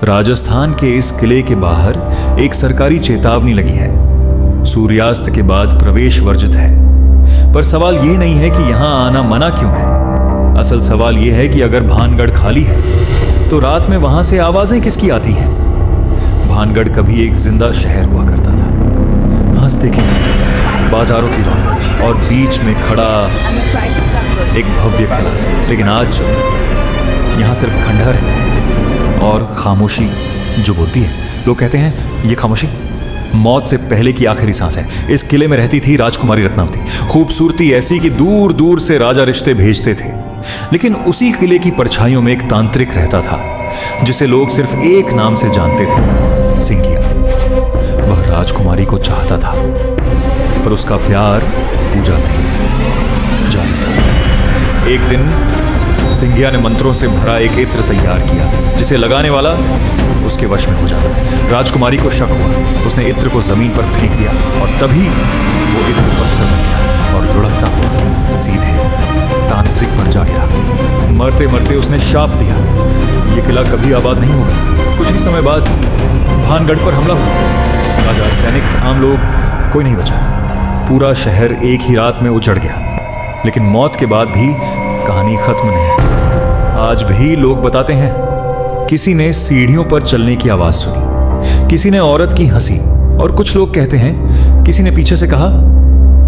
राजस्थान के इस किले के बाहर एक सरकारी चेतावनी लगी है। सूर्यास्त के बाद प्रवेश वर्जित है। पर सवाल ये नहीं है कि यहां आना मना क्यों है। असल सवाल ये है कि अगर भानगढ़ खाली है तो रात में वहां से आवाजें किसकी आती हैं। भानगढ़ कभी एक जिंदा शहर हुआ करता था, हंसते खेलते बाजारों की रौनक और बीच में खड़ा एक भव्य किला। लेकिन आज यहाँ सिर्फ खंडहर है और खामोशी जो बोलती है। लोग कहते हैं ये खामोशी मौत से पहले की आखिरी सांस है। इस किले में रहती थी राजकुमारी रत्नावती, खूबसूरती ऐसी कि दूर दूर से राजा रिश्ते भेजते थे। लेकिन उसी किले की परछाइयों में एक तांत्रिक रहता था जिसे लोग सिर्फ एक नाम से जानते थे, सिंघिया। वह राजकुमारी को चाहता था पर उसका प्यार पूजा नहीं जाता था। एक दिन सिंघिया ने मंत्रों से भरा एक इत्र तैयार किया जिसे लगाने वाला उसके वश में हो जाता। राजकुमारी को शक हुआ, उसने इत्र को जमीन पर फेंक दिया और तभी वो इत्र पत्थर बन गया और लुढ़कता हुआ सीधे तांत्रिक पर जा गिरा। मरते मरते उसने शाप दिया, ये किला कभी आबाद नहीं होगा। कुछ ही समय बाद भानगढ़ पर हमला हुआ। राजा, सैनिक, आम लोग, कोई नहीं बचा। पूरा शहर एक ही रात में उजड़ गया। लेकिन मौत के बाद भी कहानी खत्म नहीं है। आज भी लोग बताते हैं किसी ने सीढ़ियों पर चलने की आवाज सुनी, किसी ने औरत की हंसी, और कुछ लोग कहते हैं किसी ने पीछे से कहा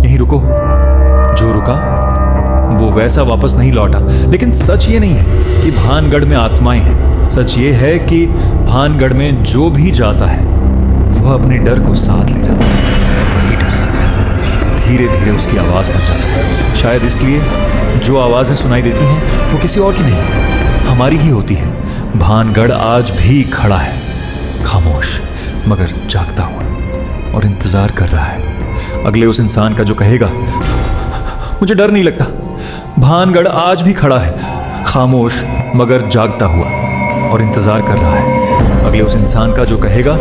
यहीं रुको। जो रुका वो वैसा वापस नहीं लौटा। लेकिन सच ये नहीं है कि भानगढ़ में आत्माएं हैं। सच ये है कि भानगढ़ में जो भी जाता है वह अपने डर को साथ ले जाता है और वही डर धीरे धीरे उसकी आवाज बन जाता है। शायद इसलिए जो आवाजें सुनाई देती हैं वो किसी और की नहीं, हमारी ही होती है। भानगढ़ आज भी खड़ा है, खामोश मगर जागता हुआ, और इंतजार कर रहा है अगले उस इंसान का जो कहेगा मुझे डर नहीं लगता। भानगढ़ आज भी खड़ा है, खामोश मगर जागता हुआ, और इंतजार कर रहा है अगले उस इंसान का जो कहेगा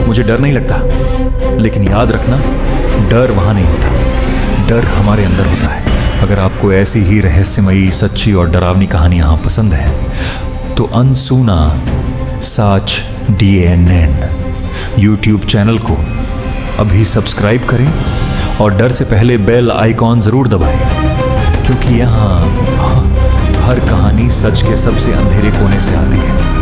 मुझे डर नहीं लगता। लेकिन याद रखना, डर वहां नहीं होता, डर हमारे अंदर होता है। अगर आपको ऐसी ही रहस्यमयी, सच्ची और डरावनी कहानियां पसंद है तो अनसुना साच DNN YouTube चैनल को अभी सब्सक्राइब करें और डर से पहले बेल आइकॉन जरूर दबाएं, क्योंकि यहाँ हर कहानी सच के सबसे अंधेरे कोने से आती है।